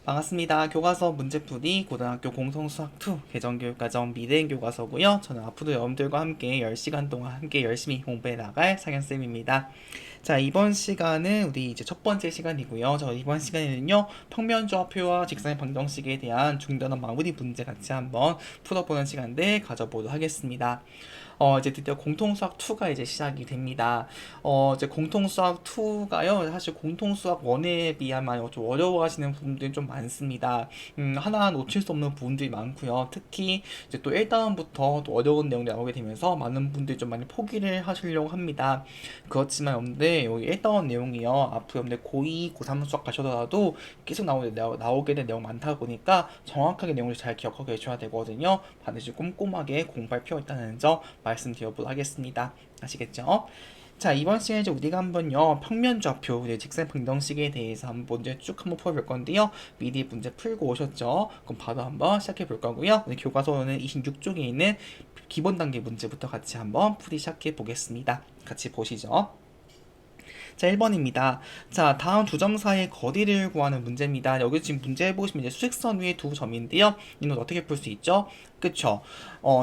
반갑습니다. 교과서 문제풀이 고등학교 공통수학2 개정교육과정 미래 교과서고요. 저는 앞으로 여러분들과 함께 10시간 동안 함께 열심히 공부해 나갈 상현쌤입니다. 자, 이번 시간은 우리 이제 첫 번째 시간이고요. 저 이번 시간에는요, 평면좌표와 직선의 방정식에 대한 중단원 마무리 문제 같이 한번 풀어보는 시간들 가져보도록 하겠습니다. 이제 드디어 공통수학 2가 이제 시작이 됩니다. 이제 공통수학 2가요. 사실 공통수학 1에 비하면 좀 어려워하시는 부분들이 좀 많습니다. 하나 놓칠 수 없는 부분들이 많고요. 특히 이제 또 1단원부터 또 어려운 내용이 나오게 되면서 많은 분들이 좀 많이 포기를 하시려고 합니다. 그렇지만 여러분들 여기 1단원 내용이요. 앞으로 여러분들 고2, 고3 수학 가셔더라도 계속 나오게 된 내용 많다 보니까 정확하게 내용을 잘 기억하고 계셔야 되거든요. 반드시 꼼꼼하게 공부할 필요가 있다는 점 말씀드려보도록 하겠습니다. 아시겠죠? 자, 이번 시간에 우리가 한번요 평면좌표 직선 방정식에 대해서 한번 문제 쭉 한번 풀어볼 건데요. 미리 문제 풀고 오셨죠? 그럼 바로 한번 시작해 볼 거고요. 오늘 교과서는 26쪽에 있는 기본 단계 문제부터 같이 한번 풀이 시작해 보겠습니다. 같이 보시죠. 자, 1번입니다. 자, 다음 두 점 사이의 거리를 구하는 문제입니다. 여기 지금 문제 보시면 이제 수직선 위에 두 점인데요. 이는 어떻게 풀 수 있죠? 그쵸?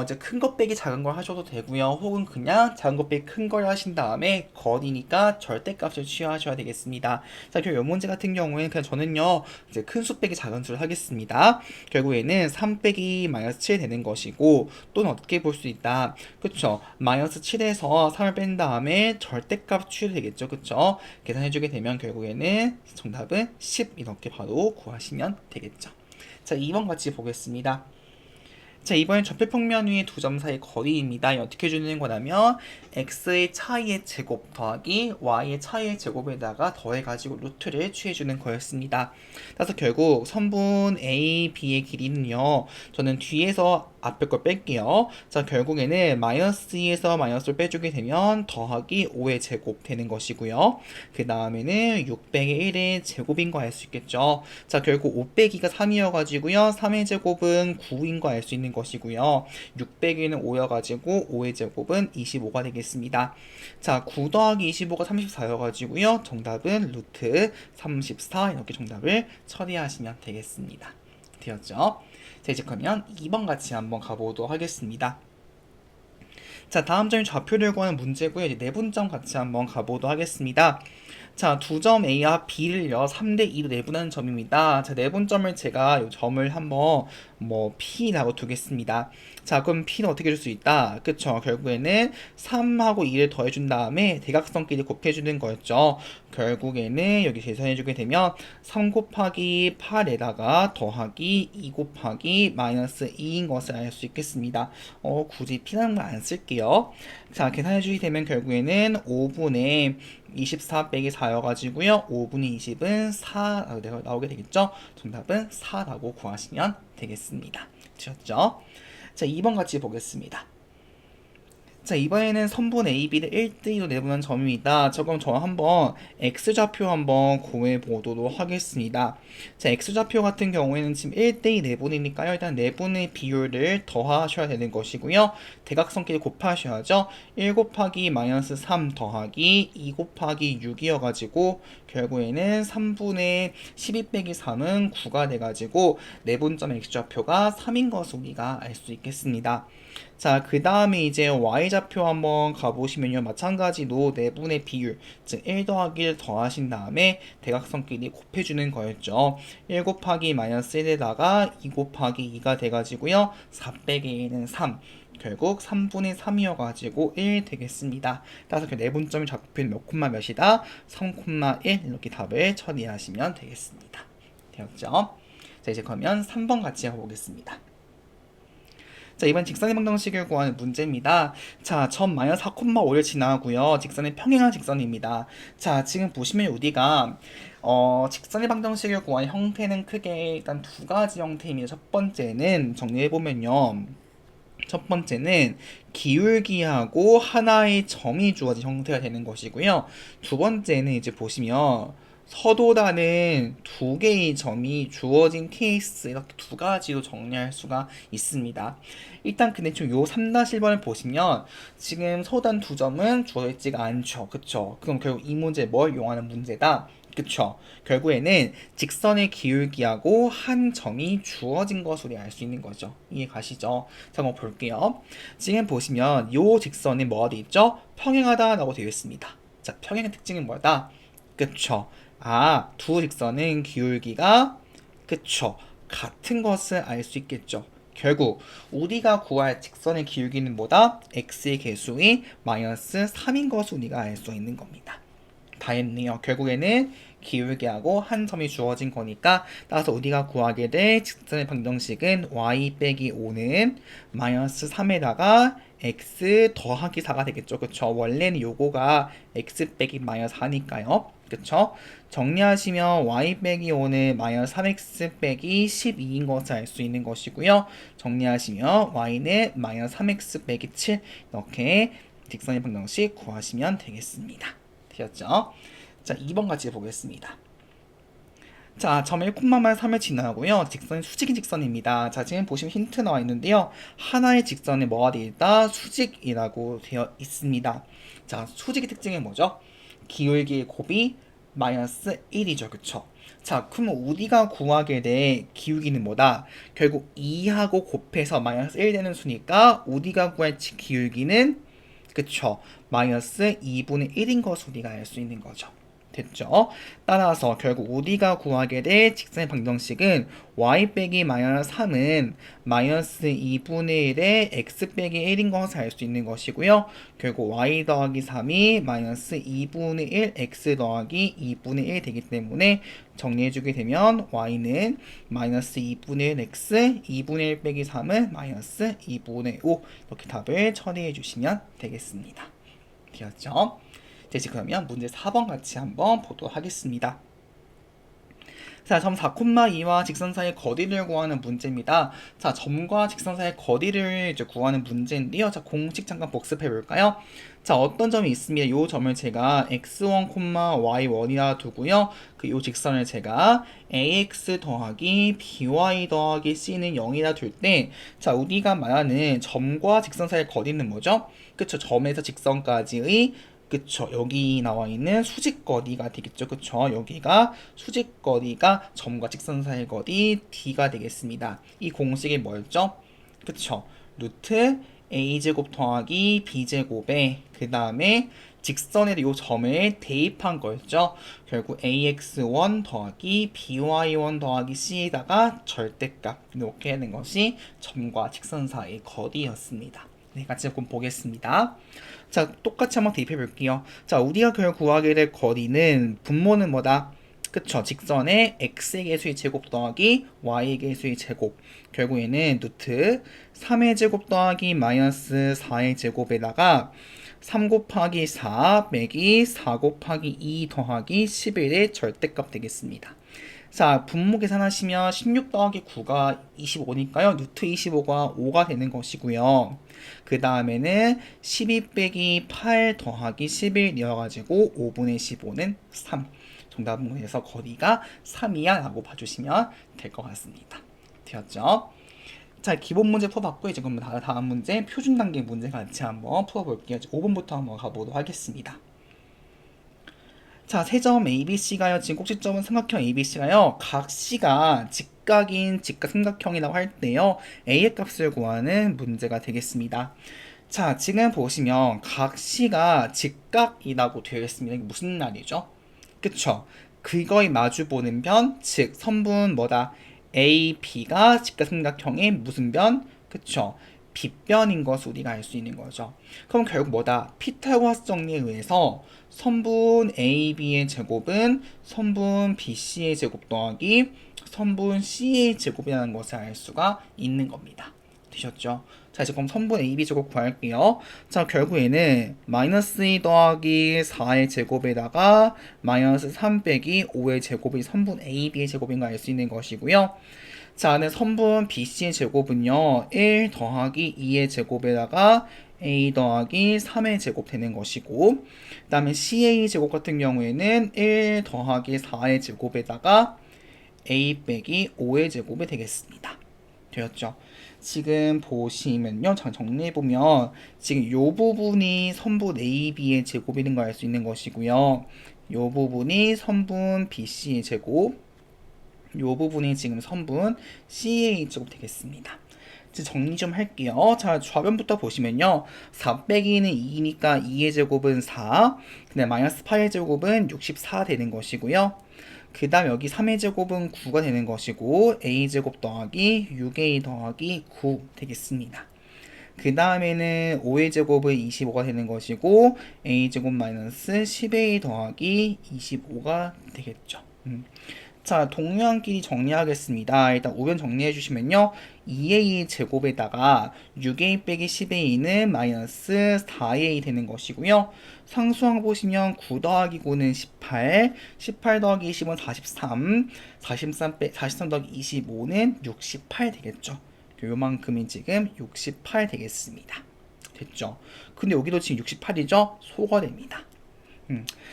이제 큰 것 빼기 작은 걸 하셔도 되고요. 혹은 그냥 작은 것 빼기 큰 걸 하신 다음에 거리니까 절대값을 취하셔야 되겠습니다. 자, 결국 이 문제 같은 경우에는 그냥 저는요, 이제 큰 수 빼기 작은 수를 하겠습니다. 결국에는 3 빼기 마이너스 7 되는 것이고, 또는 어떻게 볼 수 있다. 그쵸? 마이너스 7에서 3을 뺀 다음에 절대값 취해되겠죠. 그쵸? 계산해주게 되면 결국에는 정답은 10 이렇게 바로 구하시면 되겠죠. 자, 2번 같이 보겠습니다. 자, 이번엔 좌표평면 위의 두 점 사이 거리입니다. 어떻게 주는 거냐면 x의 차이의 제곱 더하기 y의 차이의 제곱에다가 더해가지고 루트를 취해주는 거였습니다. 따라서 결국 선분 a, b의 길이는요. 저는 뒤에서 앞에 걸 뺄게요. 자, 결국에는 마이너스 2에서 마이너스를 빼주게 되면 더하기 5의 제곱 되는 것이고요. 그 다음에는 6 빼기 1의 제곱인 거 알 수 있겠죠. 자, 결국 5 빼기가 3이어가지고요. 3의 제곱은 9인 거 알 수 있는 것이고요. 6 빼기는 5여가지고 5의 제곱은 25가 되겠습니다. 자, 9 더하기 25가 34여가지고요. 정답은 루트 34 이렇게 정답을 처리하시면 되겠습니다. 되었죠? 자, 이제 그러면 2번 같이 한번 가보도록 하겠습니다. 자, 다음 점이 좌표를 구하는 문제고요. 이제 내분점 같이 한번 가보도록 하겠습니다. 자, 두 점 A와 B를요, 3대 2로 내분하는 점입니다. 자, 내분점을 제가 이 점을 한번 P라고 두겠습니다. 자, 그럼 P는 어떻게 줄 수 있다? 그쵸? 결국에는 3하고 2를 더해준 다음에 대각선끼리 곱해주는 거였죠. 결국에는 여기 계산해주게 되면 3 곱하기 8에다가 더하기 2 곱하기 마이너스 2인 것을 알 수 있겠습니다. 굳이 P라는 걸 안 쓸게요. 자, 계산해주게 되면 결국에는 5분의 24 빼기 4여가지고요. 5분의 20은 4 나오게 되겠죠. 정답은 4라고 구하시면 되겠습니다. 되셨죠? 자, 2번 같이 보겠습니다. 자, 이번에는 선분 AB를 1대2로 내보는 점입니다. 자, 그럼 저 한번 X좌표 한번 구해 보도록 하겠습니다. 자, X좌표 같은 경우에는 지금 1대2 내분이니까요. 일단 내분의 비율을 더하셔야 되는 것이고요. 대각선끼리 곱하셔야죠. 1 곱하기 마이너스 3 더하기 2 곱하기 6이어가지고 결국에는 3분의 12 빼기 3은 9가 돼가지고 내분점 X좌표가 3인 것을 우리가 알 수 있겠습니다. 자, 그 다음에 이제 Y좌표 한번 가보시면요. 마찬가지로 내분의 비율, 즉 1 더하기 1 더하신 다음에 대각선끼리 곱해주는 거였죠. 1 곱하기 마이너스 1에다가 2 곱하기 2가 돼가지고요. 4 빼기 1은 3. 결국 3분의 3이어가지고 1 되겠습니다. 따라서 그 내분점의 좌표는 몇 콤마 몇이다? 3,1 이렇게 답을 처리하시면 되겠습니다. 되었죠? 자, 이제 그러면 3번 같이 해보겠습니다. 자, 이번 직선의 방정식을 구하는 문제입니다. 자, 점 마이너스 4,5를 지나고요. 직선의 평행한 직선입니다. 자, 지금 보시면 우리가 직선의 방정식을 구하는 형태는 크게 일단 두 가지 형태입니다. 첫 번째는 정리해보면요. 첫 번째는 기울기하고 하나의 점이 주어진 형태가 되는 것이고요. 두 번째는 이제 보시면 서도라는 두 개의 점이 주어진 케이스 이렇게 두 가지로 정리할 수가 있습니다. 일단 근데 지금 요 3-1번을 보시면 지금 서단 두 점은 주어져 있지가 않죠. 그쵸? 그럼 결국 이 문제 뭘 이용하는 문제다? 그쵸? 결국에는 직선의 기울기하고 한 점이 주어진 것으로 알 수 있는 거죠. 이해 가시죠? 자, 한번 볼게요. 지금 보시면 요 직선이 뭐가 돼 있죠? 평행하다라고 되어 있습니다. 자, 평행의 특징은 뭐다? 그쵸? 아, 두 직선은 기울기가 그쵸? 같은 것을 알 수 있겠죠. 결국 우리가 구할 직선의 기울기는 뭐다? x의 개수의 마이너스 3인 것을 우리가 알 수 있는 겁니다. 다 했네요. 결국에는 기울기하고 한 점이 주어진 거니까 따라서 우리가 구하게 될 직선의 방정식은 y 빼기 5는 마이너스 3에다가 x 더하기 4가 되겠죠. 그쵸? 원래는 요거가 x 빼기 마이너스 4니까요. 그쵸? 정리하시면 y 빼기 5는 마이너스 3x 빼기 12인 것을 알 수 있는 것이고요. 정리하시면 y는 마이너스 3x 빼기 7 이렇게 직선의 방정식 구하시면 되겠습니다. 되었죠? 자, 2번 같이 보겠습니다. 자, 점 1,3을 지나고요. 직선이 수직인 직선입니다. 자, 지금 보시면 힌트 나와 있는데요. 하나의 직선에 뭐가 되어 있다? 수직이라고 되어 있습니다. 자, 수직의 특징이 뭐죠? 기울기의 곱이 마이너스 1이죠. 그쵸? 자, 그럼 우리가 구하게 될 기울기는 뭐다? 결국 2하고 곱해서 마이너스 1 되는 수니까 우리가 구할 기울기는 그쵸? 마이너스 2분의 1인 것을 우리가 알 수 있는 거죠. 됐죠? 따라서 결국 우리가 구하게 될 직선의 방정식은 y 빼기 마이너스 3은 마이너스 2분의 1의 x 빼기 1인 것을 알 수 있는 것이고요. 결국 y 더하기 3이 마이너스 2분의 1 x 더하기 2분의 1 되기 때문에 정리해주게 되면 y는 마이너스 2분의 1 x 2분의 1 빼기 3은 마이너스 2분의 5 이렇게 답을 처리해 주시면 되겠습니다. 되었죠? 이제 그러면 문제 4번 같이 한번 보도록 하겠습니다. 자, 점 4,2와 직선 사이의 거리를 구하는 문제입니다. 자, 점과 직선 사이의 거리를 이제 구하는 문제인데요. 자, 공식 잠깐 복습해 볼까요? 자, 어떤 점이 있습니다. 요 점을 제가 x1, y1이라 두고요. 그 요 직선을 제가 ax 더하기 by 더하기 c는 0이라 둘 때, 자, 우리가 말하는 점과 직선 사이의 거리는 뭐죠? 그쵸? 점에서 직선까지의 그쵸. 여기 나와 있는 수직거리가 되겠죠. 그쵸. 여기가 수직거리가 점과 직선 사이의 거리 d가 되겠습니다. 이 공식이 뭐였죠? 그쵸. 루트 a제곱 더하기 b제곱에 그 다음에 직선에 이 점을 대입한 거였죠. 결국 ax1 더하기 by1 더하기 c에다가 절대값 이렇게 하는 것이 점과 직선 사이의 거리였습니다. 네, 같이 한번 보겠습니다. 자, 똑같이 한번 대입해 볼게요. 자, 우리가 결국 구하게 될 거리는 분모는 뭐다? 그쵸? 직선의 x의 개수의 제곱 더하기 y의 개수의 제곱. 결국에는 루트 3의 제곱 더하기 마이너스 4의 제곱에다가 3 곱하기 4 빼기 4 곱하기 2 더하기 11의 절대값 되겠습니다. 자, 분모 계산하시면 16 더하기 9가 25니까요. 루트 25가 5가 되는 것이고요. 그 다음에는 12 빼기 8 더하기 11이어가지고 5분의 15는 3. 정답은 그래서 거리가 3이야 라고 봐주시면 될 것 같습니다. 되었죠? 자, 기본 문제 풀어봤고 이제 그럼 다음 문제 표준 단계 문제 같이 한번 풀어볼게요. 5번부터 한번 가보도록 하겠습니다. 자, 세 점 ABC가요. 지금 꼭지점은 삼각형 ABC가요. 각 C가 직각인 직각삼각형이라고 할 때요. A의 값을 구하는 문제가 되겠습니다. 자, 지금 보시면 각 C가 직각이라고 되어 있습니다. 이게 무슨 말이죠? 그쵸? 그거의 마주보는 변, 즉 선분 뭐다? AB가 직각삼각형의 무슨 변? 그쵸? 빗변인 것을 우리가 알 수 있는 거죠. 그럼 결국 뭐다? 피타고라스 정리에 의해서 선분 AB의 제곱은 선분 BC의 제곱 더하기 선분 C의 제곱이라는 것을 알 수가 있는 겁니다. 되셨죠? 자, 이제 그럼 선분 AB 제곱 구할게요. 자, 결국에는 마이너스 2 더하기 4의 제곱에다가 마이너스 3 빼기 5의 제곱이 선분 AB의 제곱인 걸 알 수 있는 것이고요. 자, 네, 선분 BC의 제곱은요, 1 더하기 2의 제곱에다가 A 더하기 3의 제곱 되는 것이고, 그 다음에 CA 제곱 같은 경우에는 1 더하기 4의 제곱에다가 A 빼기 5의 제곱이 되겠습니다. 되었죠? 지금 보시면요, 자, 정리해보면, 지금 요 부분이 선분 AB의 제곱인 걸 알 수 있는 것이고요. 요 부분이 선분 BC의 제곱, 요 부분이 지금 선분 CA 제곱 되겠습니다. 이제 정리 좀 할게요. 자, 좌변부터 보시면요. 4 빼기는 2니까 2의 제곱은 4, 근데 마이너스 8의 제곱은 64 되는 것이고요. 그 다음 여기 3의 제곱은 9가 되는 것이고 a 제곱 더하기 6a 더하기 9 되겠습니다. 그 다음에는 5의 제곱은 25가 되는 것이고 a 제곱 마이너스 10a 더하기 25가 되겠죠. 자, 동류항끼리 정리하겠습니다. 일단 우변 정리해 주시면요. 2a 제곱에다가 6a 빼기 10a는 마이너스 4a 되는 것이고요. 상수항 보시면 9 더하기 9는 18, 18 더하기 20은 43, 43 더하기 25는 68 되겠죠. 요만큼이 지금 68 되겠습니다. 됐죠? 근데 여기도 지금 68이죠? 소거 됩니다.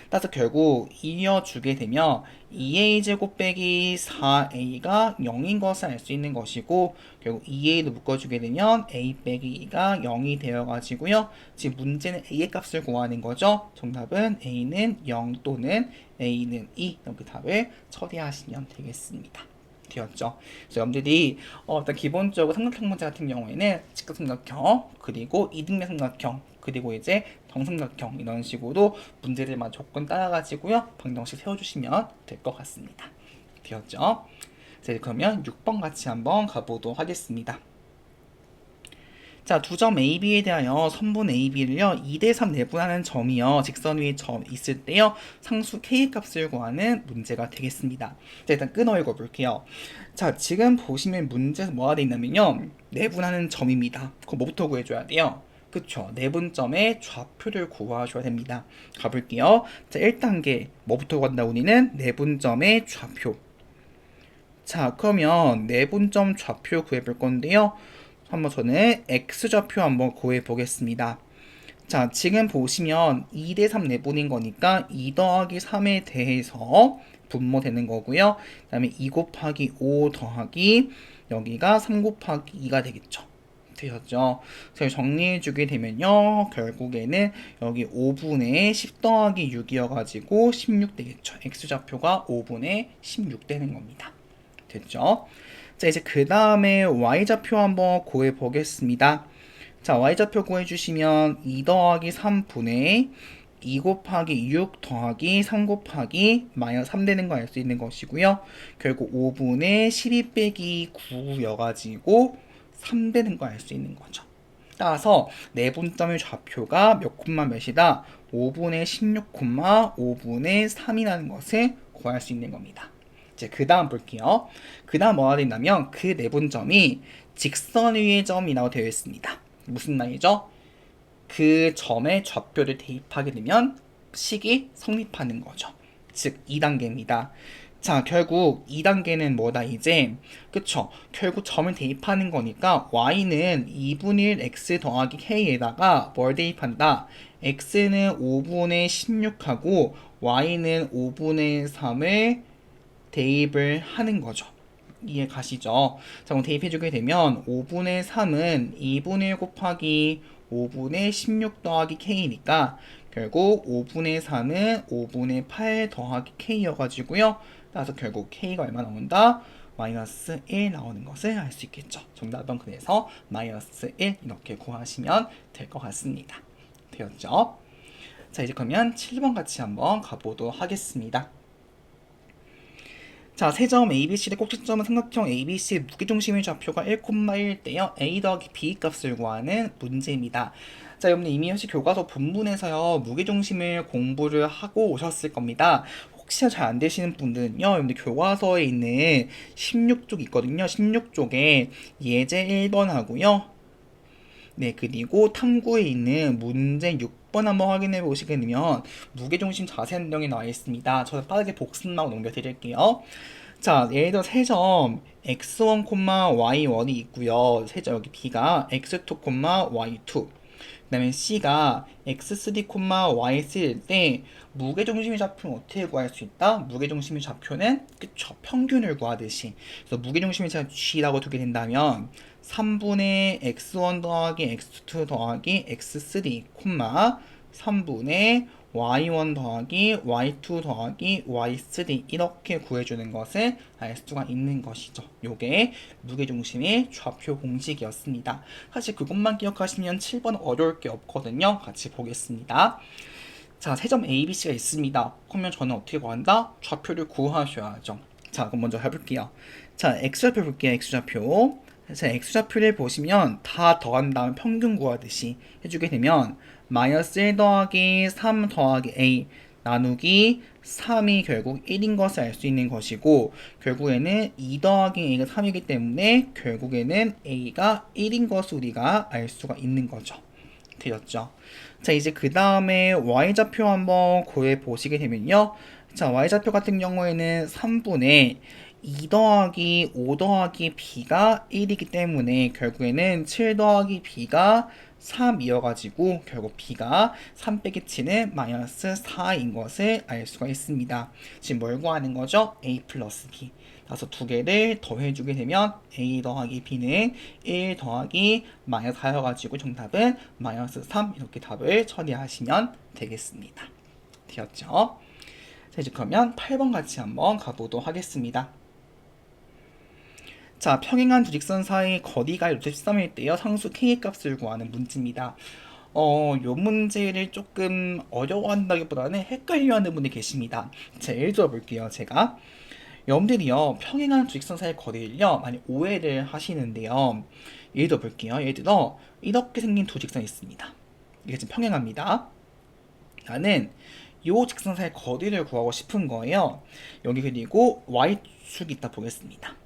따라서 결국 이어주게 되면 2a제곱 빼기 4a가 0인 것을 알 수 있는 것이고, 결국 2a도 묶어주게 되면 a 빼기 2가 0이 되어가지고요. 지금 문제는 a의 값을 구하는 거죠. 정답은 a는 0 또는 a는 2 이렇게 답을 처리하시면 되겠습니다. 되었죠. 그래서 여러분들이 일단 기본적으로 삼각형 문제 같은 경우에는 직각삼각형, 그리고 이등변 삼각형, 그리고 이제 정삼각형 이런 식으로 문제들만 조건 따라가지고요 방정식 세워주시면 될 것 같습니다. 되었죠? 자, 그러면 6번 같이 한번 가보도록 하겠습니다. 자, 두 점 AB에 대하여 선분 AB를요 2대3 내분하는 점이요 직선 위에 점 있을 때요 상수 K의 값을 구하는 문제가 되겠습니다. 자, 일단 끊어 읽어볼게요. 자, 지금 보시면 문제에서 뭐가 되어 있냐면요 내분하는 점입니다. 그럼 뭐부터 구해줘야 돼요? 그쵸, 내분점의 좌표를 구하셔야 됩니다. 가볼게요. 자, 1단계 뭐부터 구한다 우리는 내분점의 좌표. 자, 그러면 내분점 좌표 구해볼 건데요. 한번 저는 x좌표 한번 구해 보겠습니다. 자, 지금 보시면 2대3 내분인 거니까 2 더하기 3에 대해서 분모되는 거고요. 그 다음에 2 곱하기 5 더하기 여기가 3 곱하기 2가 되겠죠. 되셨죠? 그래서 정리해 주게 되면요. 결국에는 여기 5분의 10 더하기 6이어가지고 16 되겠죠. x좌표가 5분의 16 되는 겁니다. 됐죠? 자, 이제 그 다음에 y좌표 한번 구해 보겠습니다. 자, y좌표 구해 주시면 2 더하기 3분의 2 곱하기 6 더하기 3 곱하기 마이너스 3 되는 거 알 수 있는 것이고요. 결국 5분의 12 빼기 9여가지고 3 되는 거 알 수 있는 거죠. 따라서 내분점의 좌표가 몇 콤마 몇이다? 5분의 16 콤마 5분의 3이라는 것을 구할 수 있는 겁니다. 이제 그 다음 볼게요. 그 다음 뭐가 된다면 그 내분점이 직선 위의 점이라고 되어 있습니다. 무슨 말이죠? 그 점의 좌표를 대입하게 되면 식이 성립하는 거죠. 즉 2단계입니다. 자, 결국 2단계는 뭐다 이제, 그쵸, 결국 점을 대입하는 거니까 y는 2분의 1 x 더하기 k에다가 뭘 대입한다? x는 5분의 16하고 y는 5분의 3을 대입을 하는 거죠. 이해 가시죠? 자, 그럼 대입해주게 되면 5분의 3은 2분의 1 곱하기 5분의 16 더하기 k니까 결국 5분의 3은 5분의 8 더하기 k여가지고요. 따라서 결국 k가 얼마 나온다? 마이너스 1 나오는 것을 알 수 있겠죠. 정답은 그래서 마이너스 1 이렇게 구하시면 될 것 같습니다. 되었죠? 자, 이제 그러면 7번 같이 한번 가보도록 하겠습니다. 자, 세점 ABC의 꼭지점은 삼각형 ABC 무게중심의 좌표가 1,1일 때요 A 더하기 B 값을 구하는 문제입니다. 자, 여러분 이미 혹시 교과서 본문에서요 무게중심을 공부를 하고 오셨을 겁니다. 혹시 잘 안 되시는 분들은요, 여러분들 교과서에 있는 16쪽 있거든요. 16쪽에 예제 1번 하고요. 네, 그리고 탐구에 있는 문제 6번 한번 확인해 보시게 되면 무게중심 자세한 내용이 나와 있습니다. 저는 빠르게 복습만 넘겨드릴게요. 자, 예를 들어 세점 x1, y1이 있고요. 세점 여기 b가 x2, y2. 그 다음에 c가 x3, y3일 때 무게중심의 좌표는 어떻게 구할 수 있다? 무게중심의 좌표는 그쵸, 평균을 구하듯이. 그래서 무게중심의 좌표 g라고 두게 된다면 3분의 x1 더하기 x2 더하기 x3, 3분의 y1 더하기 y2 더하기 y3 이렇게 구해주는 것을 알 수가 있는 것이죠. 요게 무게중심의 좌표 공식이었습니다. 사실 그것만 기억하시면 7번 어려울 게 없거든요. 같이 보겠습니다. 자, 세 점 A, B, C가 있습니다. 그러면 저는 어떻게 구한다? 좌표를 구하셔야죠. 자, 그럼 먼저 해볼게요. 자, X좌표 볼게요. X좌표. 자, X좌표를 보시면 다 더한 다음 평균 구하듯이 해주게 되면 마이너스 1 더하기 3 더하기 A 나누기 3이 결국 1인 것을 알 수 있는 것이고, 결국에는 2 더하기 A가 3이기 때문에 결국에는 A가 1인 것을 우리가 알 수가 있는 거죠. 되었죠. 자, 이제 그 다음에 y좌표 한번 구해 보시게 되면요. 자, y좌표 같은 경우에는 3분의 2 더하기 5 더하기 b가 1이기 때문에 결국에는 7 더하기 b가 3이어가지고 결국 b가 3 빼기 7은 마이너스 4인 것을 알 수가 있습니다. 지금 뭘 구하는 거죠? a 플러스 b. 그래서 두 개를 더해주게 되면 a 더하기 b는 1 더하기 마이너스 4여가지고 정답은 마이너스 3 이렇게 답을 처리하시면 되겠습니다. 되었죠? 자, 이제 그러면 8번 같이 한번 가보도록 하겠습니다. 자, 평행한 두 직선 사이의 거리가 루트 13일 때요 상수 k의 값을 구하는 문제입니다. 요 문제를 조금 어려워한다기보다는 헷갈려하는 분이 계십니다. 자, 예를 들어 볼게요. 제가 여러분들이요 평행한 두 직선 사이의 거리를요 많이 오해를 하시는데요. 예를 들어 볼게요. 예를 들어 이렇게 생긴 두 직선이 있습니다. 이게 지금 평행합니다. 나는 요 직선 사이의 거리를 구하고 싶은 거예요. 여기 그리고 y축이 있다 보겠습니다.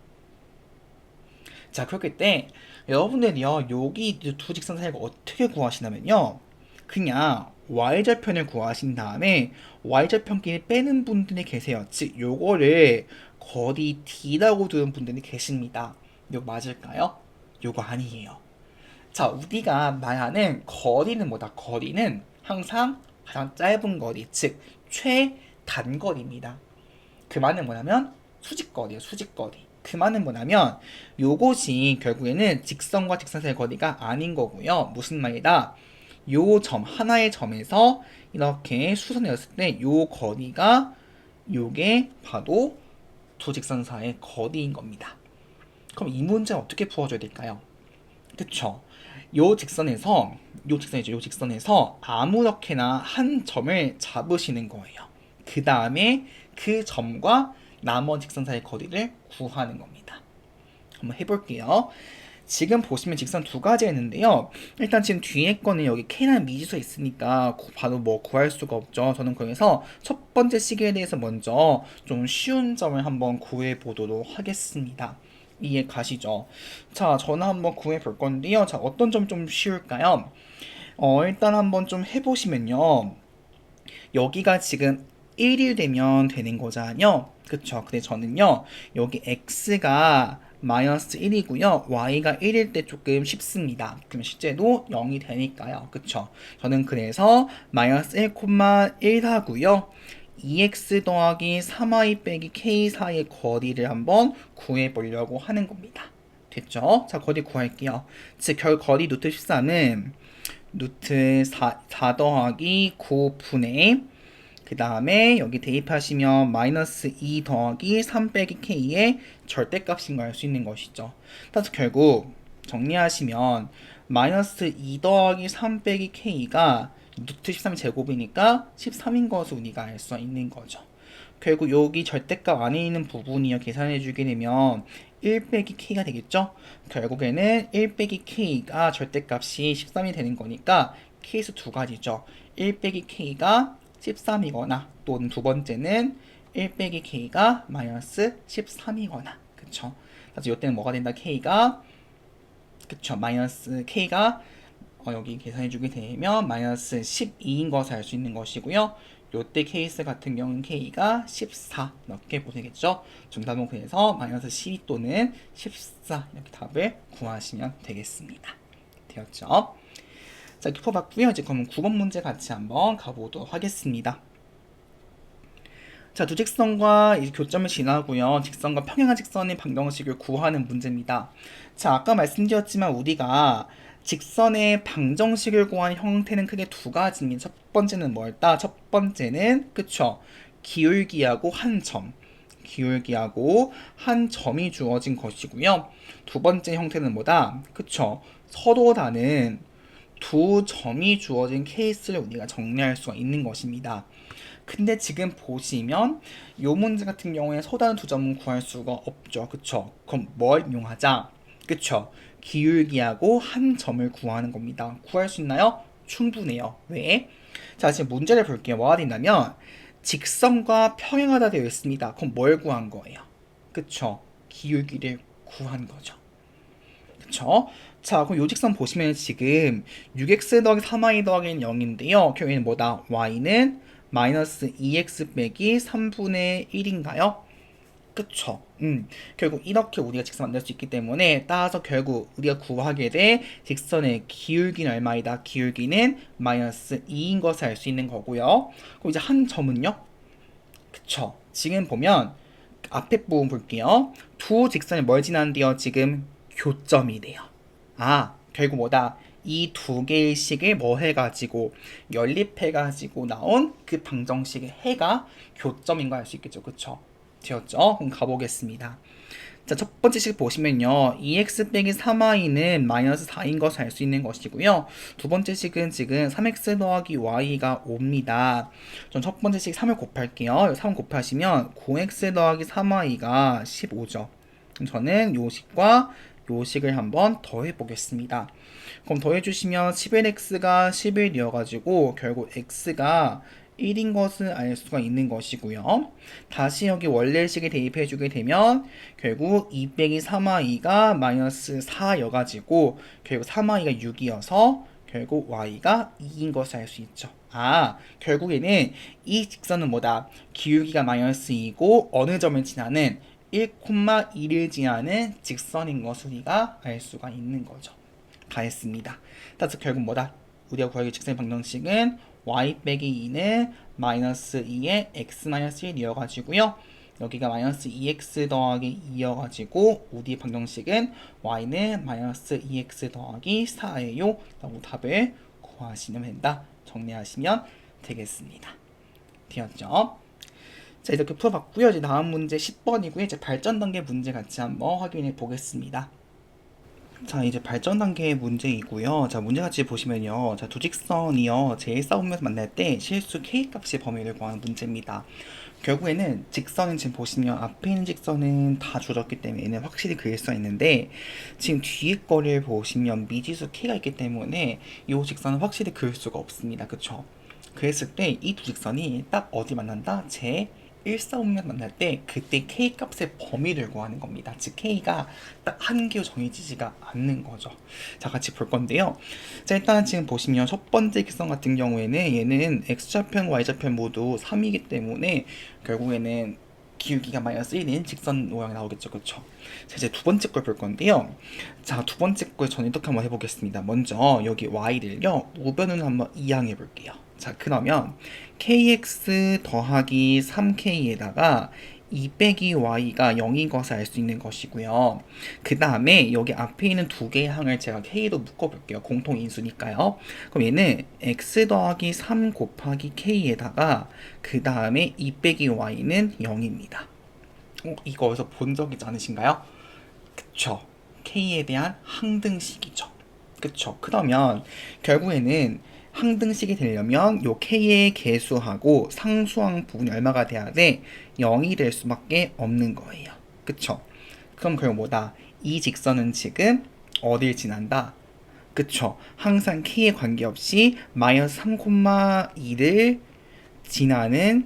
자, 그렇기 때 여러분들이요 여기 두 직선 사이를 어떻게 구하시냐면요, 그냥 y절편을 구하신 다음에 y절편끼리 빼는 분들이 계세요. 즉 요거를 거리 d라고 두는 분들이 계십니다. 이거 맞을까요? 요거 아니에요. 자, 우리가 말하는 거리는 뭐다? 거리는 항상 가장 짧은 거리, 즉 최단거리입니다. 그 말은 뭐냐면 수직거리예요. 수직거리. 그 말은 뭐냐면 요것이 결국에는 직선과 직선 사이의 거리가 아닌 거고요. 무슨 말이다? 요 점, 하나의 점에서 이렇게 수선되었을 때 요 거리가 요게 바로 두 직선 사이의 거리인 겁니다. 그럼 이 문제 어떻게 풀어줘야 될까요? 그쵸? 요 직선에서 요 직선이죠. 요 직선에서 아무렇게나 한 점을 잡으시는 거예요. 그 다음에 그 점과 나머지 직선 사이의 거리를 구하는 겁니다. 한번 해볼게요. 지금 보시면 직선 두 가지가 있는데요. 일단 지금 뒤에 거는 여기 k라는 미지수가 있으니까 바로 뭐 구할 수가 없죠. 저는 그래서 첫 번째 시계에 대해서 먼저 좀 쉬운 점을 한번 구해 보도록 하겠습니다. 이해 가시죠? 자, 저는 한번 구해 볼 건데요. 자, 어떤 점 좀 쉬울까요? 일단 한번 좀 해보시면요. 여기가 지금 1이 되면 되는 거잖아요. 그쵸? 근데 저는요, 여기 x가 마이너스 1이고요. y가 1일 때 조금 쉽습니다. 그럼 실제로 0이 되니까요. 그쵸? 저는 그래서 마이너스 1,1 하고요. 2x 더하기 3y 빼기 k 사이의 거리를 한번 구해보려고 하는 겁니다. 됐죠? 자, 거리 구할게요. 즉, 거리 루트 14는 루트 4 더하기 9분의 그 다음에 여기 대입하시면 마이너스 2 더하기 3 빼기 k의 절대값인 걸 알 수 있는 것이죠. 따라서 결국 정리하시면 마이너스 2 더하기 3 빼기 k가 루트 13 제곱이니까 13인 것을 우리가 알 수 있는 거죠. 결국 여기 절대값 안에 있는 부분이요 계산해 주게 되면 1 빼기 k가 되겠죠. 결국에는 1 빼기 k가 절대값이 13이 되는 거니까 케이스 두 가지죠. 1 빼기 k가 13이거나 또는 두 번째는 1 빼기 k가 마이너스 13이거나, 그쵸? 그래서 이때는 뭐가 된다? k가, 그쵸? 마이너스 k가 여기 계산해주게 되면 마이너스 12인 것을 알 수 있는 것이고요. 요때 케이스 같은 경우는 k가 14 이렇게 보시겠죠? 정답은 그래서 마이너스 12 또는 14 이렇게 답을 구하시면 되겠습니다. 되었죠? 자, 이렇게 풀어봤고요. 이제 그럼 9번 문제 같이 한번 가보도록 하겠습니다. 자, 두 직선과 이제 교점을 지나고요. 직선과 평행한 직선의 방정식을 구하는 문제입니다. 자, 아까 말씀드렸지만 우리가 직선의 방정식을 구한 형태는 크게 두 가지입니다. 첫 번째는 뭐였다? 첫 번째는 그쵸? 기울기하고 한 점. 기울기하고 한 점이 주어진 것이고요. 두 번째 형태는 뭐다? 그쵸? 서로 다른 두 점이 주어진 케이스를 우리가 정리할 수가 있는 것입니다. 근데 지금 보시면 이 문제 같은 경우에 서로 다른 두 점은 구할 수가 없죠. 그쵸? 그럼 뭘 이용하자? 그쵸? 기울기하고 한 점을 구하는 겁니다. 구할 수 있나요? 충분해요. 왜? 자, 지금 문제를 볼게요. 뭐가 된다면 직선과 평행하다 되어 있습니다. 그럼 뭘 구한 거예요? 그쵸? 기울기를 구한 거죠. 그쵸? 자, 그럼 요 직선 보시면 지금 6x 더하기 3y 더하기 0인데요. 결국에는 뭐다? y는 마이너스 2x 빼기 3분의 1인가요? 그쵸? 결국 이렇게 우리가 직선 만들 수 있기 때문에 따라서 결국 우리가 구하게 될 직선의 기울기는 얼마이다? 기울기는 마이너스 2인 것을 알 수 있는 거고요. 그럼 이제 한 점은요? 그쵸? 지금 보면 앞에 부분 볼게요. 두 직선이 뭘 지나는데요? 지금 교점이래요. 아, 결국 뭐다? 이 두 개의 식을 뭐 해가지고 연립해가지고 나온 그 방정식의 해가 교점인 거 알 수 있겠죠. 그쵸? 되었죠? 그럼 가보겠습니다. 자, 첫 번째 식 보시면요. 2x 빼기 3y는 마이너스 4인 것을 알 수 있는 것이고요. 두 번째 식은 지금 3x 더하기 y가 5입니다. 전 첫 번째 식 3을 곱할게요. 3 곱하시면 9x 더하기 3y가 15죠. 그럼 저는 요 식과 요 식을 한번 더해 보겠습니다. 그럼 더해주시면 11x가 11이어가지고 결국 x가 1인 것을 알 수가 있는 것이고요. 다시 여기 원래식에 대입해주게 되면 결국 2 빼기 3y가 마이너스 4여가지고 결국 3y가 6이어서 결국 y가 2인 것을 알 수 있죠. 아, 결국에는 이 직선은 뭐다? 기울기가 마이너스 2고 어느 점을 지나는 1,2를 지나는 직선인 것을 우리가 알 수가 있는 거죠. 다 했습니다. 따라서 결국 뭐다? 우리가 구하기 직선의 방정식은 y 빼기 2는 마이너스 2의 x 마이너스 1이어가지고요. 여기가 마이너스 2x 더하기 2여가지고 우리의 방정식은 y는 마이너스 2x 더하기 4예요. 라고 답을 구하시면 된다. 정리하시면 되겠습니다. 되었죠? 자, 이렇게 풀어봤고요. 이제 다음 문제 10번이고요. 이제 발전 단계 문제 같이 한번 확인해 보겠습니다. 자, 이제 발전 단계의 문제이고요. 자, 문제 같이 보시면요. 자, 두 직선이요. 제1사분면에서 만날 때 실수 K값의 범위를 구하는 문제입니다. 결국에는 직선은 지금 보시면 앞에 있는 직선은 다 줄었기 때문에 얘는 확실히 그릴 수 있는데 지금 뒤에 거를 보시면 미지수 K가 있기 때문에 이 직선은 확실히 그릴 수가 없습니다. 그쵸? 그랬을 때 이 두 직선이 딱 어디 만난다? 제 1사분면 만날 때 그때 K값의 범위를 구하는 겁니다. 즉 K가 딱 한 개로 정해지지가 않는 거죠. 자, 같이 볼 건데요. 자, 일단 지금 보시면 첫 번째 직선 같은 경우에는 얘는 X좌편, Y좌편 모두 3이기 때문에 결국에는 기울기가 마이너스 1인 직선 모양이 나오겠죠. 그쵸? 자, 이제 두 번째 걸 볼 건데요. 자, 두 번째 걸 저는 이렇게 한번 해보겠습니다. 먼저 여기 Y를요. 우변으로 한번 이항해 볼게요. 자, 그러면 kx 더하기 3k에다가 2 빼기 y가 0인 것을 알 수 있는 것이고요. 그 다음에 여기 앞에 있는 두 개의 항을 제가 k로 묶어볼게요. 공통인수니까요. 그럼 얘는 x 더하기 3 곱하기 k에다가 그 다음에 2 빼기 y는 0입니다. 이거 어디서 본 적 있지 않으신가요? 그쵸. k에 대한 항등식이죠. 그쵸. 그러면 결국에는 항등식이 되려면 요 k의 개수하고 상수항 부분이 얼마가 돼야 돼? 0이 될 수밖에 없는 거예요. 그쵸? 그럼 결국 뭐다? 이 직선은 지금 어딜 지난다? 그쵸? 항상 k에 관계없이 마이너스 3,2를 지나는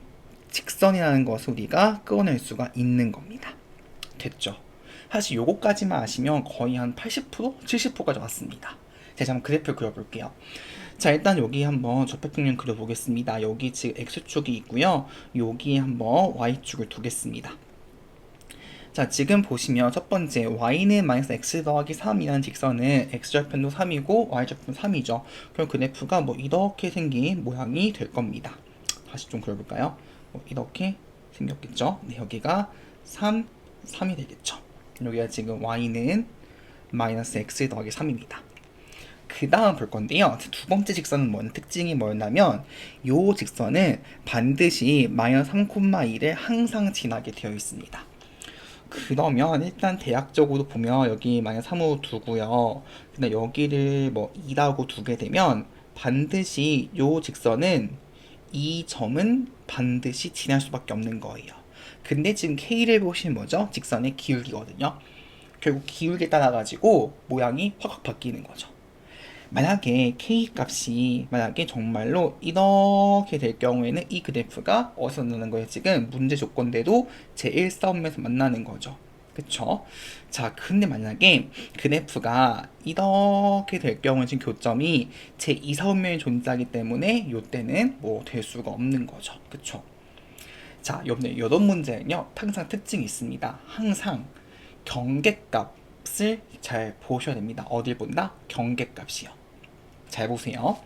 직선이라는 것을 우리가 끌어낼 수가 있는 겁니다. 됐죠? 사실 요거까지만 아시면 거의 한 80%? 70%까지 왔습니다. 제가 한번 그래프를 그려볼게요. 자, 일단 여기 한번 접합평면 그려보겠습니다. 여기 지금 X축이 있고요. 여기에 한번 Y축을 두겠습니다. 자, 지금 보시면 첫 번째 Y는 마이너스 X 더하기 3이라는 직선은 X좌편도 3이고 Y좌편도 3이죠. 그럼 그래프가 뭐 이렇게 생긴 모양이 될 겁니다. 다시 좀 그려볼까요? 이렇게 생겼겠죠? 네, 여기가 3, 3이 되겠죠. 여기가 지금 Y는 마이너스 X 더하기 3입니다. 그 다음 볼 건데요. 두 번째 직선은 특징이 뭐냐면 요 직선은 반드시 마이너스 3,1을 항상 지나게 되어 있습니다. 그러면 일단 대략적으로 보면 여기 마이너스 3호 두고요. 근데 여기를 뭐 2라고 두게 되면 반드시 요 직선은 이 점은 반드시 지날 수밖에 없는 거예요. 근데 지금 K를 보시면 뭐죠? 직선의 기울기거든요. 결국 기울기에 따라 가지고 모양이 확확 바뀌는 거죠. 만약에 K 값이 만약에 정말로 이렇게 될 경우에는 이 그래프가 어디서 나는 거예요? 지금 문제 조건대로 제1싸움에서 만나는 거죠. 그쵸? 자, 근데 만약에 그래프가 이렇게 될 경우에 지금 교점이 제2사분면이 존재하기 때문에 이때는 뭐 될 수가 없는 거죠. 그쵸? 자, 여러분들 이런 문제는요 항상 특징이 있습니다. 항상 경계값을 잘 보셔야 됩니다. 어딜 본다? 경계값이요. 잘 보세요.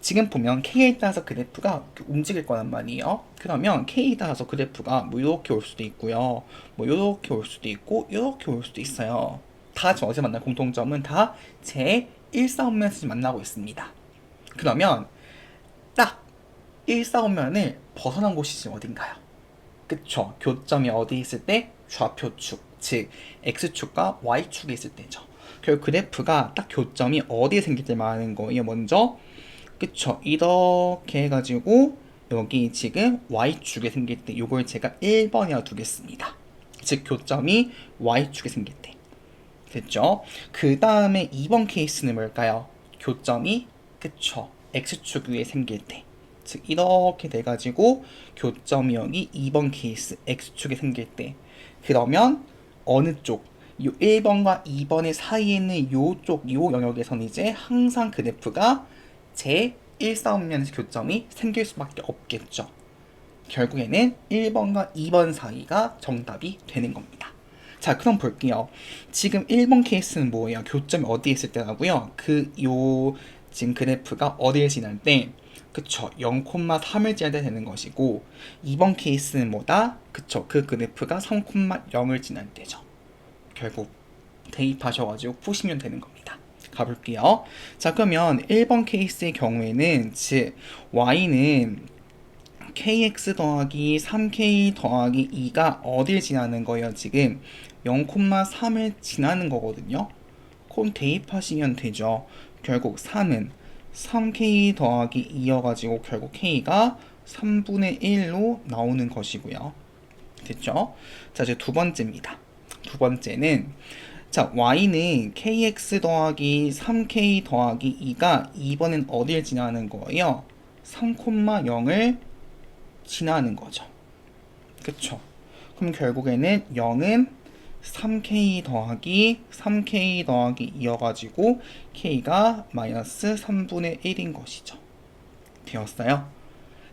지금 보면 K에 따라서 그래프가 움직일 거란 말이에요. 그러면 K에 따라서 그래프가 뭐 이렇게 올 수도 있고요. 뭐 이렇게 올 수도 있고 이렇게 올 수도 있어요. 다 지금 어디서 만날 공통점은 다 제1사분면에서 만나고 있습니다. 그러면 딱 1사분면을 벗어난 곳이 지금 어딘가요? 그쵸? 교점이 어디 있을 때? 좌표축, 즉 X축과 Y축에 있을 때죠. 결국 그래프가 딱 교점이 어디에 생길 때 말하는 거예요. 먼저 그쵸? 이렇게 해가지고 여기 지금 Y축에 생길 때 이걸 제가 1번이라고 두겠습니다. 즉 교점이 Y축에 생길 때 됐죠? 그 다음에 2번 케이스는 뭘까요? 교점이 그쵸? X축 위에 생길 때 즉 이렇게 돼가지고 교점이 여기 2번 케이스 X축에 생길 때 그러면 어느 쪽? 요 1번과 2번의 사이에 있는 요쪽 요 영역에서는 이제 항상 그래프가 제1사분면에서 교점이 생길 수밖에 없겠죠. 결국에는 1번과 2번 사이가 정답이 되는 겁니다. 자, 그럼 볼게요. 지금 1번 케이스는 뭐예요? 교점이 어디에 있을 때라고요? 지금 그래프가 어디에 지날 때 그쵸 0,3을 지날 때 되는 것이고 2번 케이스는 뭐다? 그쵸 그 그래프가 3,0을 지날 때죠. 결국 대입하셔가지고 푸시면 되는 겁니다. 가볼게요. 자, 그러면 1번 케이스의 경우에는 즉 y는 kx 더하기 3k 더하기 2가 어딜 지나는 거예요? 지금 0,3을 지나는 거거든요. 그럼 대입하시면 되죠. 결국 3은 3k 더하기 2여가지고 결국 k가 3분의 1로 나오는 것이고요. 됐죠? 자, 이제 두 번째입니다. 두 번째는 자, y는 kx 더하기 3k 더하기 2가 2번은 어딜 지나는 거예요? 3,0을 지나는 거죠. 그쵸? 그럼 결국에는 0은 3k 더하기 3k 더하기 2여가지고 k가 마이너스 3분의 1인 것이죠. 되었어요?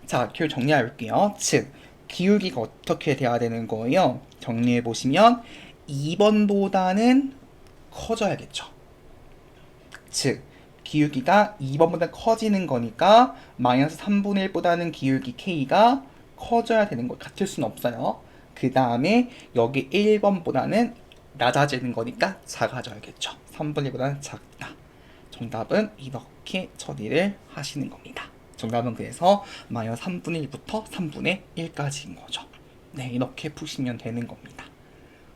자, 결 정리해 볼게요. 즉, 기울기가 어떻게 돼야 되는 거예요? 정리해 보시면 2번보다는 커져야겠죠. 즉, 기울기가 2번보다 커지는 거니까 마이너스 3분의 1보다는 기울기 k가 커져야 되는 것 같을 수는 없어요. 그 다음에 여기 1번보다는 낮아지는 거니까 작아져야겠죠. 3분의 1보다는 작다. 정답은 이렇게 처리를 하시는 겁니다. 정답은 그래서 마이너스 3분의 1부터 3분의 1까지인 거죠. 네, 이렇게 푸시면 되는 겁니다.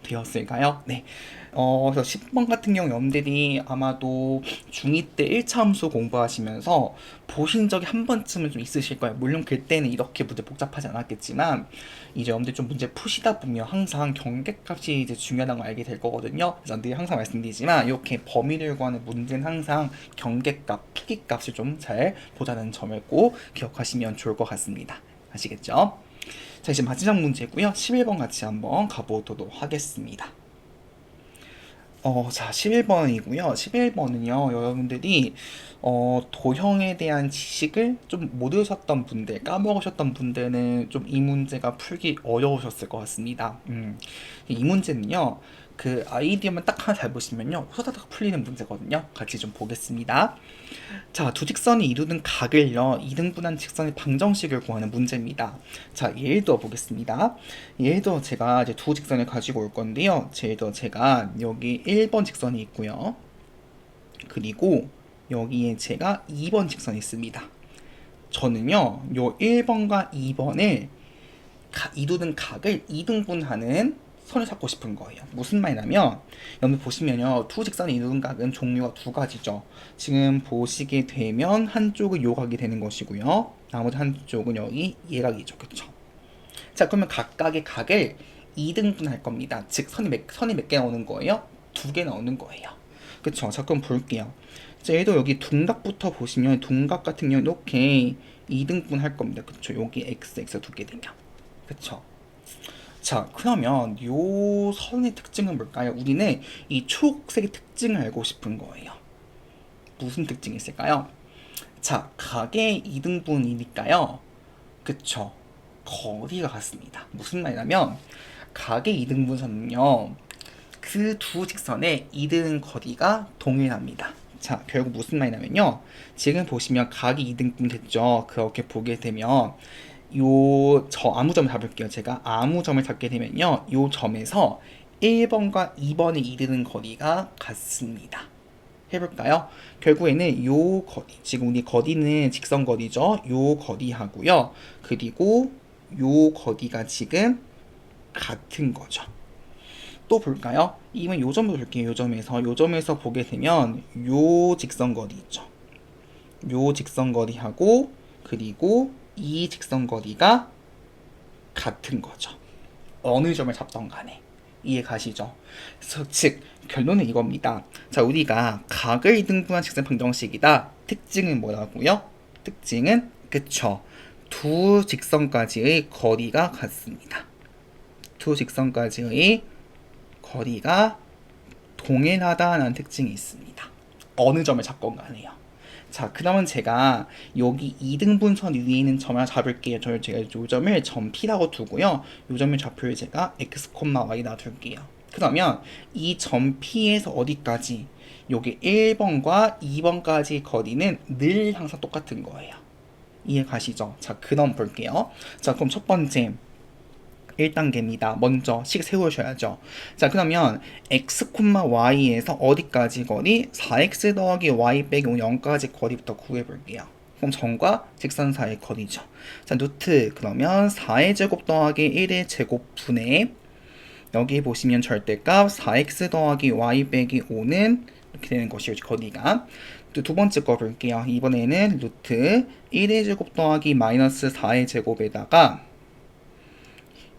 되었을까요? 네. 그래서 10번 같은 경우 여러분들이 아마도 중2 때 1차 함수 공부하시면서 보신 적이 한 번쯤은 좀 있으실 거예요. 물론 그때는 이렇게 문제 복잡하지 않았겠지만 이제 여러분들 좀 문제 푸시다 보면 항상 경계값이 이제 중요하다는 걸 알게 될 거거든요. 그래서 늘 항상 말씀드리지만 이렇게 범위를 구하는 문제는 항상 경계값, 크기값을 좀 잘 보자는 점을 꼭 기억하시면 좋을 것 같습니다. 아시겠죠? 자, 이제 마지막 문제고요. 11번 같이 한번 가보도록 하겠습니다. 자, 11번이고요. 11번은요, 여러분들이 도형에 대한 지식을 좀 모르셨던 분들, 까먹으셨던 분들은 좀 이 문제가 풀기 어려우셨을 것 같습니다. 이 문제는요, 그 아이디어만 딱 하나 잘 보시면요, 후다닥 풀리는 문제거든요. 같이 좀 보겠습니다. 자, 두 직선이 이루는 각을요, 이등분한 직선의 방정식을 구하는 문제입니다. 자, 예를 들어 보겠습니다. 예를 들어 제가 이제 두 직선을 가지고 올 건데요. 예를 들어 제가 여기 1번 직선이 있고요. 그리고 여기에 제가 2번 직선이 있습니다. 저는요, 요 1번과 2번을 이루는 각을 2등분하는 선을 찾고 싶은 거예요. 무슨 말이냐면 여기 보시면요, 투직선의 이루는 각은 종류가 두 가지죠. 지금 보시게 되면 한쪽은 요 각이 되는 것이고요, 나머지 한쪽은 여기 얘각이죠. 그쵸? 자, 그러면 각각의 각을 2등분할 겁니다. 즉 선이 몇 개 나오는 거예요? 두 개 나오는 거예요. 그쵸? 자, 그럼 볼게요. 자, 얘도 여기 둔각부터 보시면 둔각 같은 경우 이렇게 2등분 할 겁니다. 그쵸? 여기 x 두 개 되면. 그쵸? 자, 그러면 요 선의 특징은 뭘까요? 우리는 이 초록색의 특징을 알고 싶은 거예요. 무슨 특징이 있을까요? 자, 각의 2등분이니까요. 그쵸? 거리가 같습니다. 무슨 말이냐면 각의 2등분선은요, 그 두 직선의 2등 거리가 동일합니다. 자, 결국 무슨 말이냐면요, 지금 보시면 각이 2등분 됐죠. 그렇게 보게 되면 저 아무 점을 잡을게요. 제가 아무 점을 잡게 되면요, 요 점에서 1번과 2번에 이르는 거리가 같습니다. 해볼까요? 결국에는 요 거리, 지금 우리 거리는 직선 거리죠. 요 거리하고요, 그리고 요 거리가 지금 같은 거죠. 또 볼까요? 이번 요 점을 볼게요. 요 점에서 보게 되면 요 직선 거리 있죠. 요 직선 거리하고 그리고 이 직선 거리가 같은 거죠. 어느 점을 잡던 간에. 이해 가시죠? 그래서 즉 결론은 이겁니다. 자, 우리가 각을 이등분한 직선 방정식이다. 특징은 뭐라고요? 특징은 그쵸, 두 직선까지의 거리가 같습니다. 두 직선까지의 거리가 동일하다는 특징이 있습니다. 어느 점을 잡건 간에요. 자, 그러면 제가 여기 2등분선 위에 있는 점을 잡을게요. 제가 요 점을 점 P라고 두고요, 요 점의 좌표를 제가 x, y 놔둘게요. 그러면 이 점 P에서 어디까지? 여기 1번과 2번까지 거리는 늘 항상 똑같은 거예요. 이해 가시죠? 자, 그럼 볼게요. 자, 그럼 첫 번째 1단계입니다. 먼저 식 세우셔야죠. 자, 그러면 x, y에서 어디까지 거리? 4x 더하기 y 빼기 0까지 거리부터 구해볼게요. 그럼 점과 직선 사이의 거리죠. 자, 루트, 그러면 4의 제곱 더하기 1의 제곱분의, 여기 보시면 절대값 4x 더하기 y 빼기 5는 이렇게 되는 것이죠. 거리가. 또 두 번째 거 볼게요. 이번에는 루트 1의 제곱 더하기 마이너스 4의 제곱에다가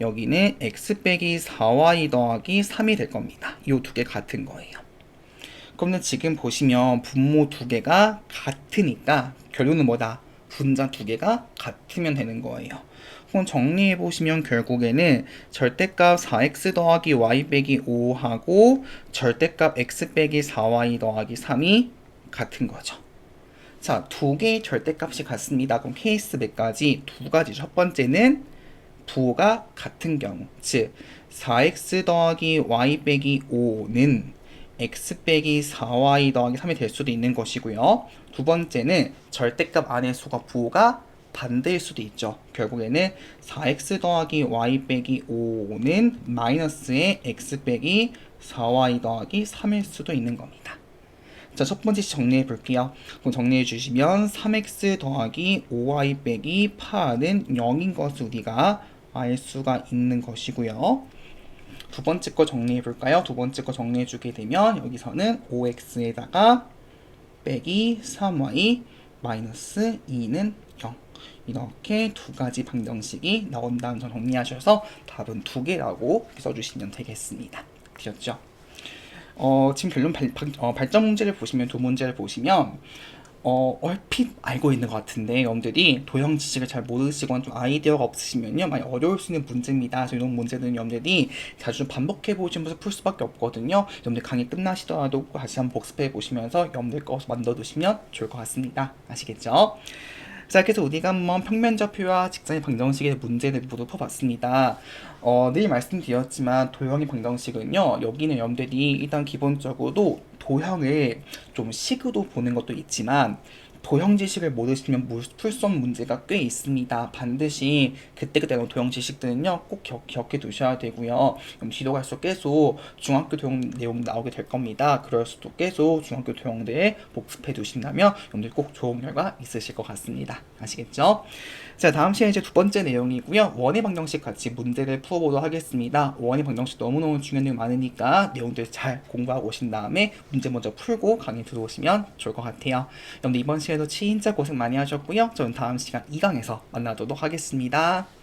여기는 x 빼기 4y 더하기 3이 될 겁니다. 이 두 개 같은 거예요. 그러면 지금 보시면 분모 두 개가 같으니까 결론은 뭐다? 분자 두 개가 같으면 되는 거예요. 그럼 정리해 보시면 결국에는 절대값 4x 더하기 y 빼기 5하고 절대값 x 빼기 4y 더하기 3이 같은 거죠. 자, 두 개의 절대값이 같습니다. 그럼 케이스 몇 가지? 두 가지. 첫 번째는 부호가 같은 경우, 즉 4x 더하기 y 빼기 5는 x 빼기 4y 더하기 3이 될 수도 있는 것이고요. 두 번째는 절대값 안의 수가 부호가 반대일 수도 있죠. 결국에는 4x 더하기 y 빼기 5는 마이너스의 x 빼기 4y 더하기 3일 수도 있는 겁니다. 자, 첫 번째 정리해 볼게요. 그럼 정리해 주시면 3x 더하기 5y 빼기 8은 0인 것을 우리가 알 수가 있는 것이고요. 두 번째 거 정리해 볼까요? 두 번째 거 정리해 주게 되면 여기서는 5x에다가 빼기 3y 마이너스 2는 0, 이렇게 두 가지 방정식이 나온다는 점 정리하셔서 답은 두 개라고 써주시면 되겠습니다. 되셨죠? 지금 결론 발전 문제를 보시면, 두 문제를 보시면 얼핏 알고 있는 것 같은데 여러분들이 도형 지식을 잘 모르시거나 좀 아이디어가 없으시면요, 많이 어려울 수 있는 문제입니다. 그래서 이런 문제들은 여러분들이 자주 좀 반복해 보시면서 풀 수밖에 없거든요. 여러분들 강의 끝나시더라도 다시 한번 복습해 보시면서 여러분들 거 만들어 두시면 좋을 것 같습니다. 아시겠죠? 자, 그래서 우리가 한번 평면좌표와 직선의 방정식의 문제를 모두 풀어봤습니다. 늘 말씀드렸지만 도형의 방정식은요, 여기는 여러분들이 일단 기본적으로 도형을 좀 식으로 보는 것도 있지만 도형 지식을 모르시면 풀 수 없는 문제가 꽤 있습니다. 반드시 그때그때 나온 도형 지식들은요 꼭 기억해 두셔야 되고요. 그럼 뒤로 갈수록 계속 중학교 도형 내용 나오게 될 겁니다. 그럴 수도 계속 중학교 도형들 복습해 두신다면 여러분들 꼭 좋은 결과 있으실 것 같습니다. 아시겠죠? 자, 다음 시간에 이제 두 번째 내용이고요. 원의 방정식 같이 문제를 풀어보도록 하겠습니다. 원의 방정식 너무너무 중요한 내용 많으니까 내용들 잘 공부하고 오신 다음에 문제 먼저 풀고 강의 들어오시면 좋을 것 같아요. 여러분들 이번 시간에도 진짜 고생 많이 하셨고요. 저는 다음 시간 2강에서 만나도록 하겠습니다.